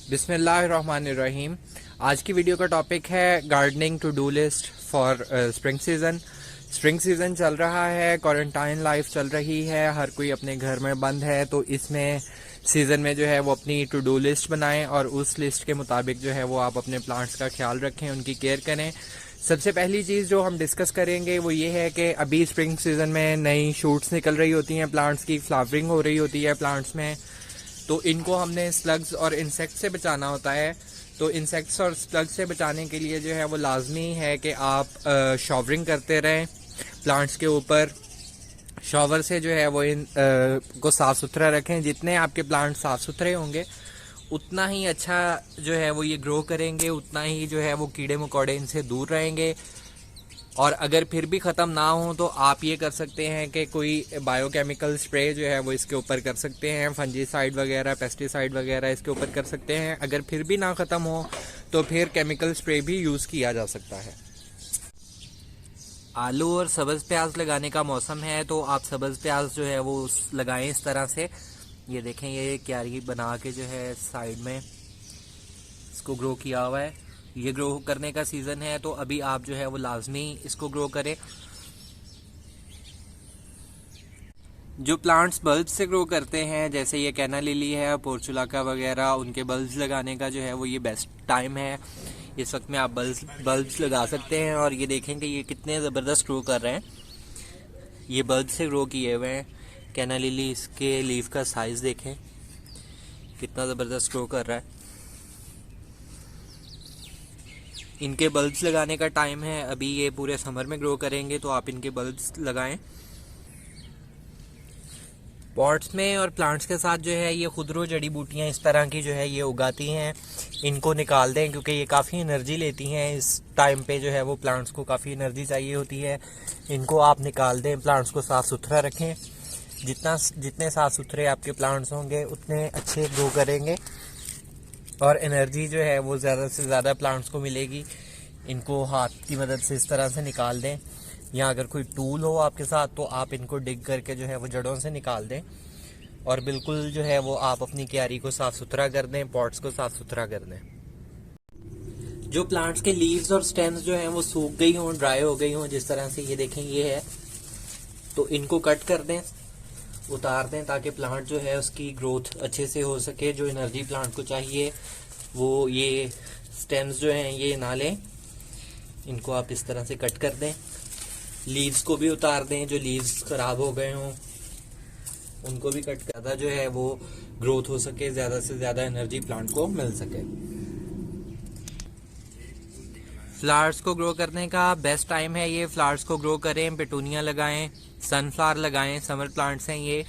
बिस्मिल्लाहिर्रहमानिर्रहीम। आज की वीडियो का टॉपिक है gardening to do list for spring season. Spring season चल रहा है, क्वारंटाइन लाइफ चल रही है, हर कोई अपने घर में बंद है। तो इसमें सीज़न में जो है वो अपनी टू डू लिस्ट बनाएं और उस लिस्ट के मुताबिक जो है वो आप अपने प्लांट्स का ख्याल रखें, उनकी केयर करें। सबसे पहली चीज़ जो हम डिस्कस करेंगे वो ये है कि अभी स्प्रिंग सीज़न में नई शूट्स निकल रही होती हैं, प्लांट्स की फ्लावरिंग हो रही होती है प्लांट्स में। तो इनको हमने स्लग्स और इंसेक्ट से बचाना होता है। तो इंसेक्ट्स और स्लग्स से बचाने के लिए जो है वो लाजमी है कि आप शॉवरिंग करते रहें प्लांट्स के ऊपर। शॉवर से जो है वो इन को साफ़ सुथरा रखें। जितने आपके प्लांट साफ़ सुथरे होंगे उतना ही अच्छा जो है वो ये ग्रो करेंगे, उतना ही जो है वो कीड़े मकोड़े इनसे दूर रहेंगे। और अगर फिर भी ख़त्म ना हो तो आप ये कर सकते हैं कि कोई बायोकेमिकल स्प्रे जो है वो इसके ऊपर कर सकते हैं, फंजीसाइड वगैरह, पेस्टिसाइड वगैरह इसके ऊपर कर सकते हैं। अगर फिर भी ना ख़त्म हो तो फिर केमिकल स्प्रे भी यूज़ किया जा सकता है। आलू और सब्ज़ प्याज लगाने का मौसम है, तो आप सब्ज़ प्याज जो है वो लगाएं इस तरह से। ये देखें, ये क्यारी बना के जो है साइड में इसको ग्रो किया हुआ है। ये ग्रो करने का सीज़न है, तो अभी आप जो है वो लाजमी इसको ग्रो करें। जो प्लांट्स बल्ब से ग्रो करते हैं, जैसे ये कैना लिली है, पोर्चुलाका वगैरह, उनके बल्ब्स लगाने का जो है वो ये बेस्ट टाइम है। इस वक्त में आप बल्ब्स लगा सकते हैं। और ये देखें कि ये कितने ज़बरदस्त ग्रो कर रहे हैं। ये बल्ब से ग्रो किए हुए हैं कैना लिली। इसके लीफ का साइज़ देखें कितना ज़बरदस्त ग्रो कर रहा है। इनके बल्ब्स लगाने का टाइम है, अभी ये पूरे समर में ग्रो करेंगे, तो आप इनके बल्ब्स लगाएं। पॉट्स में और प्लांट्स के साथ जो है ये खुदरो जड़ी बूटियां इस तरह की जो है ये उगाती हैं। इनको निकाल दें क्योंकि ये काफ़ी एनर्जी लेती हैं। इस टाइम पे जो है वो प्लांट्स को काफ़ी एनर्जी चाहिए होती है। इनको आप निकाल दें, प्लांट्स को साफ़ सुथरा रखें। जितने साफ़ सुथरे आपके प्लांट्स होंगे उतने अच्छे ग्रो करेंगे और एनर्जी जो है वो ज़्यादा से ज़्यादा प्लांट्स को मिलेगी। इनको हाथ की मदद से इस तरह से निकाल दें, या अगर कोई टूल हो आपके साथ तो आप इनको डिग करके जो है वो जड़ों से निकाल दें। और बिल्कुल जो है वो आप अपनी क्यारी को साफ़ सुथरा कर दें, पॉट्स को साफ़ सुथरा कर दें। जो प्लांट्स के लीव्स और स्टेम्स जो हैं वो सूख गई हों, ड्राई हो गई हों, जिस तरह से ये देखें ये है, तो इनको कट कर दें, उतार दें, ताकि प्लांट जो है उसकी ग्रोथ अच्छे से हो सके। जो एनर्जी प्लांट को चाहिए वो ये स्टेम्स जो हैं ये ना लें। इनको आप इस तरह से कट कर दें। लीव्स को भी उतार दें, जो लीव्स खराब हो गए हों उनको भी कट कर, ज़्यादा जो है वो ग्रोथ हो सके, ज़्यादा से ज़्यादा एनर्जी प्लांट को मिल सके। फ्लावर्स को ग्रो करने का बेस्ट टाइम है ये। फ्लावर्स को ग्रो करें, पेटूनिया लगाएं, सनफ्लावर लगाएं, समर प्लांट्स हैं ये,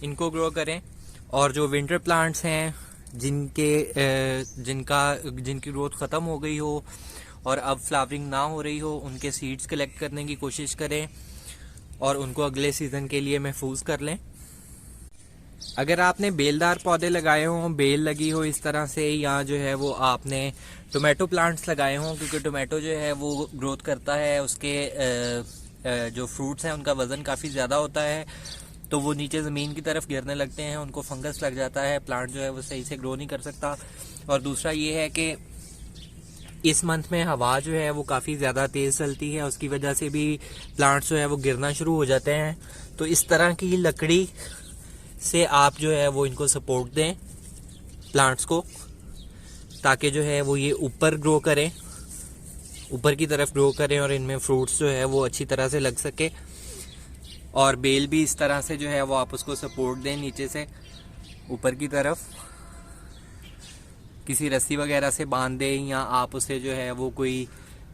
इनको ग्रो करें। और जो विंटर प्लांट्स हैं जिनकी ग्रोथ ख़त्म हो गई हो और अब फ्लावरिंग ना हो रही हो, उनके सीड्स कलेक्ट करने की कोशिश करें और उनको अगले सीज़न के लिए महफूज कर लें। अगर आपने बेलदार पौधे लगाए हों, बेल लगी हो इस तरह से, या जो है वो आपने टोमेटो प्लांट्स लगाए हों, क्योंकि टोमेटो जो है वो ग्रोथ करता है, उसके जो फ्रूट्स हैं उनका वज़न काफ़ी ज़्यादा होता है, तो वो नीचे ज़मीन की तरफ गिरने लगते हैं, उनको फंगस लग जाता है, प्लांट जो है वो सही से ग्रो नहीं कर सकता। और दूसरा ये है कि इस मंथ में हवा जो है वो काफ़ी ज़्यादा तेज़ चलती है, उसकी वजह से भी प्लांट्स जो है वो गिरना शुरू हो जाते हैं। तो इस तरह की लकड़ी से आप जो है वो इनको सपोर्ट दें प्लांट्स को, ताकि जो है वो ये ऊपर ग्रो करें, ऊपर की तरफ ग्रो करें और इनमें फ्रूट्स जो है वो अच्छी तरह से लग सके। और बेल भी इस तरह से जो है वो आप उसको सपोर्ट दें नीचे से ऊपर की तरफ, किसी रस्सी वगैरह से बांध दें, या आप उसे जो है वो कोई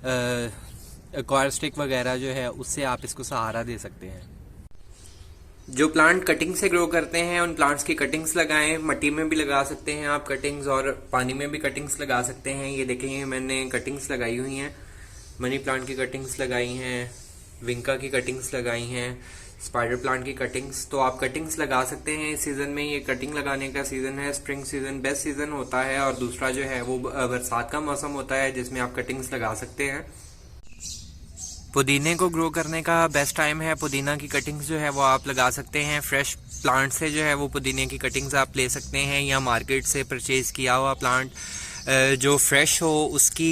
कॉयर स्टिक वगैरह जो है उससे आप इसको सहारा दे सकते हैं। जो प्लांट कटिंग से ग्रो करते हैं उन प्लांट्स की कटिंग्स लगाएं। मट्टी में भी लगा सकते हैं आप कटिंग्स, और पानी में भी कटिंग्स लगा सकते हैं। ये देखें, मैंने कटिंग्स लगाई हुई हैं, मनी प्लांट की कटिंग्स लगाई हैं, विंका की कटिंग्स लगाई हैं, स्पाइडर प्लांट की कटिंग्स। तो आप कटिंग्स लगा सकते हैं इस सीज़न में। ये कटिंग लगाने का सीज़न है। स्प्रिंग सीज़न बेस्ट सीज़न होता है, और दूसरा जो है वो बरसात का मौसम होता है जिसमें आप कटिंग्स लगा सकते हैं। पुदीने को ग्रो करने का बेस्ट टाइम है, पुदीना की कटिंग्स जो है वो आप लगा सकते हैं। फ्रेश प्लांट से जो है वो पुदीने की कटिंग्स आप ले सकते हैं, या मार्केट से परचेज़ किया हुआ प्लांट जो फ्रेश हो उसकी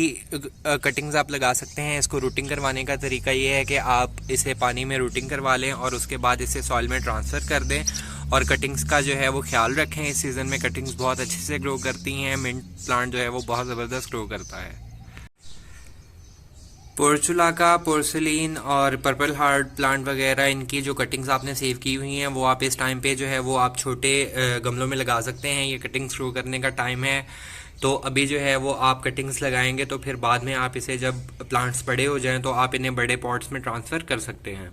कटिंग्स आप लगा सकते हैं। इसको रूटिंग करवाने का तरीका ये है कि आप इसे पानी में रूटिंग करवा लें और उसके बाद इसे सॉइल में ट्रांसफ़र कर दें, और कटिंग्स का जो है वो ख्याल रखें। इस सीज़न में कटिंग्स बहुत अच्छे से ग्रो करती हैं। मिंट प्लांट जो है वो बहुत ज़बरदस्त ग्रो करता है। पोर्चुलाका, पोर्सिलीन और पर्पल हार्ट प्लांट वगैरह, इनकी जो कटिंग्स आपने सेव की हुई हैं वो आप इस टाइम पे जो है वो आप छोटे गमलों में लगा सकते हैं। ये कटिंग्स ग्रो करने का टाइम है, तो अभी जो है वो आप कटिंग्स लगाएंगे तो फिर बाद में आप इसे जब प्लांट्स बड़े हो जाएं तो आप इन्हें बड़े पॉट्स में ट्रांसफ़र कर सकते हैं।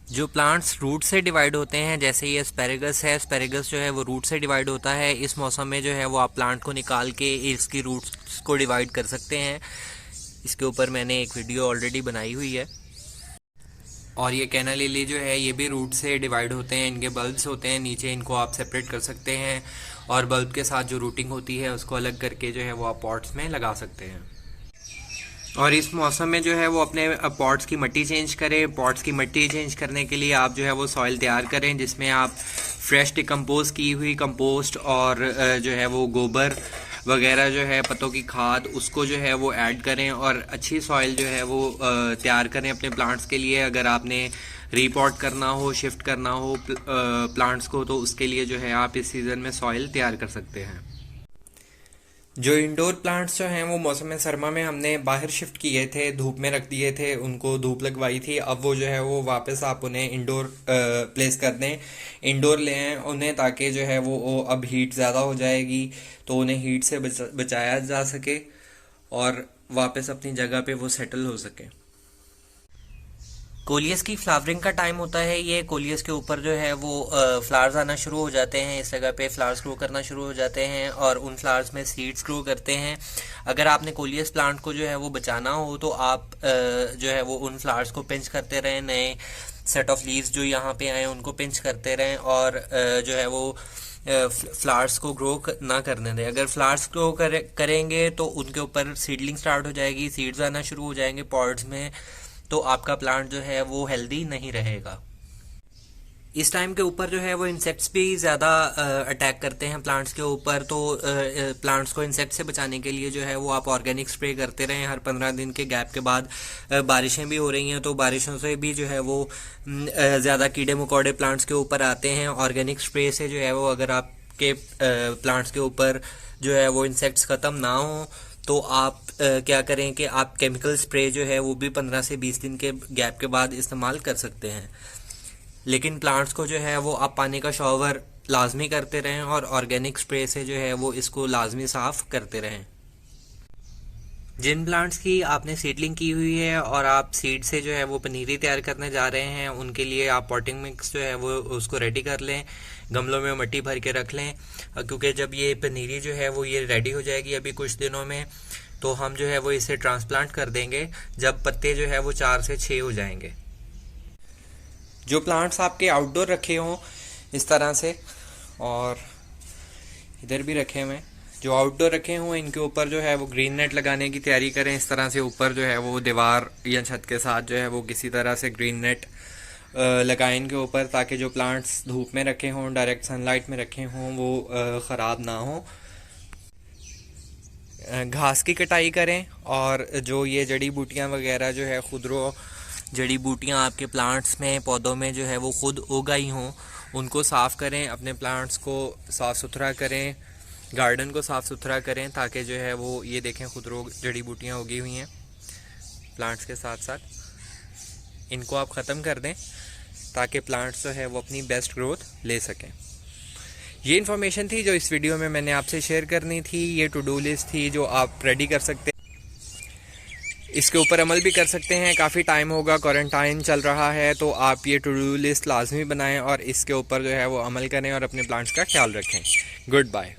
जो प्लांट्स रूट से डिवाइड होते हैं, जैसे ये एस्पेरेगस है, एस्पेरेगस जो है वो रूट से डिवाइड होता है। इस मौसम में जो है वो आप प्लांट को निकाल के इसकी रूट्स को डिवाइड कर सकते हैं। इसके ऊपर मैंने एक वीडियो ऑलरेडी बनाई हुई है। और ये कैना लिली जो है ये भी रूट से डिवाइड होते हैं, इनके बल्ब्स होते हैं नीचे, इनको आप सेपरेट कर सकते हैं और बल्ब के साथ जो रूटिंग होती है उसको अलग करके जो है वो आप पॉट्स में लगा सकते हैं। और इस मौसम में जो है वो अपने पॉट्स की मिट्टी चेंज करें। पॉट्स की मिट्टी चेंज करने के लिए आप जो है वो सॉइल तैयार करें, जिसमें आप फ्रेश डिकम्पोज की हुई कंपोस्ट और जो है वो गोबर वगैरह जो है पत्तों की खाद उसको जो है वो ऐड करें और अच्छी सॉइल जो है वो तैयार करें अपने प्लांट्स के लिए। अगर आपने रीपॉट करना हो, शिफ्ट करना हो प्लांट्स को, तो उसके लिए जो है आप इस सीज़न में सॉइल तैयार कर सकते हैं। जो इंडोर प्लांट्स जो हैं वो मौसम सरमा में हमने बाहर शिफ्ट किए थे, धूप में रख दिए थे, उनको धूप लगवाई थी। अब वो जो है वो वापस आप उन्हें इंडोर प्लेस कर दें, इंडोर ले आएँ उन्हें, ताकि जो है वो अब हीट ज़्यादा हो जाएगी तो उन्हें हीट से बचाया जा सके और वापस अपनी जगह पे वो सेटल हो सके। कोलियस की फ्लावरिंग का टाइम होता है। ये कोलियस के ऊपर जो है वो फ्लावर्स आना शुरू हो जाते हैं, इस जगह पे फ्लावर्स ग्रो करना शुरू हो जाते हैं और उन फ्लावर्स में सीड्स ग्रो करते हैं। अगर आपने कोलियस प्लांट को जो है वो बचाना हो तो आप जो है वो उन फ्लावर्स को पिंच करते रहें, नए सेट ऑफ लीव्स जो यहाँ पे आए उनको पिंच करते रहें और जो है वो फ्लावर्स को ग्रो ना करने दें। अगर फ्लावर्स ग्रो करेंगे तो उनके ऊपर सीडलिंग स्टार्ट हो जाएगी, सीड्स आना शुरू हो जाएंगे पॉट्स में, तो आपका प्लांट जो है वो हेल्दी नहीं रहेगा। इस टाइम के ऊपर जो है वो इंसेक्ट्स भी ज़्यादा अटैक करते हैं प्लांट्स के ऊपर, तो प्लांट्स को इंसेक्ट से बचाने के लिए जो है वो आप ऑर्गेनिक स्प्रे करते रहें हर 15 दिन के गैप के बाद। बारिशें भी हो रही हैं तो बारिशों से भी जो है वो ज़्यादा कीड़े मकोड़े प्लांट्स के ऊपर आते हैं। ऑर्गेनिक स्प्रे से जो है वो अगर आपके प्लांट्स के ऊपर जो है वो इंसेक्ट्स ख़त्म ना हो तो आप क्या करें कि आप केमिकल स्प्रे जो है वो भी 15 से 20 दिन के गैप के बाद इस्तेमाल कर सकते हैं। लेकिन प्लांट्स को जो है वो आप पानी का शॉवर लाजमी करते रहें और ऑर्गेनिक स्प्रे से जो है वो इसको लाजमी साफ़ करते रहें। जिन प्लांट्स की आपने सीडलिंग की हुई है और आप सीड से जो है वो पनीरी तैयार करने जा रहे हैं, उनके लिए आप पॉटिंग मिक्स जो है वो उसको रेडी कर लें, गमलों में मिट्टी भर के रख लें, क्योंकि जब ये पनीरी जो है वो ये रेडी हो जाएगी अभी कुछ दिनों में, तो हम जो है वो इसे ट्रांसप्लांट कर देंगे जब पत्ते जो है वो 4 से 6 हो जाएंगे। जो प्लांट्स आपके आउटडोर रखे हों इस तरह से, और इधर भी रखे हुए, जो आउटडोर रखे हों इनके ऊपर जो है वो ग्रीन नेट लगाने की तैयारी करें। इस तरह से ऊपर जो है वो दीवार या छत के साथ जो है वो किसी तरह से ग्रीन नेट लगाएं इनके ऊपर, ताकि जो प्लांट्स धूप में रखे हों, डायरेक्ट सनलाइट में रखे हों, वो ख़राब ना हो। घास की कटाई करें और जो ये जड़ी बूटियाँ वगैरह जो है खुदरो जड़ी बूटियाँ आपके प्लांट्स में, पौधों में जो है वो खुद उगाई हों, उनको साफ़ करें, अपने प्लांट्स को साफ़ सुथरा करें, गार्डन को साफ़ सुथरा करें, ताकि जो है वो ये देखें खुदरो जड़ी बूटियाँ उगी हुई हैं प्लांट्स के साथ साथ, इनको आप ख़त्म कर दें ताकि प्लांट्स जो है वो अपनी बेस्ट ग्रोथ ले सकें। ये इन्फॉर्मेशन थी जो इस वीडियो में मैंने आपसे शेयर करनी थी। ये टू डू लिस्ट थी जो आप रेडी कर सकते हैं, इसके ऊपर अमल भी कर सकते हैं। काफ़ी टाइम होगा, क्वारंटाइन चल रहा है, तो आप ये टू डू लिस्ट लाजमी बनाएं और इसके ऊपर जो है वो अमल करें और अपने प्लांट्स का ख्याल रखें। Good bye.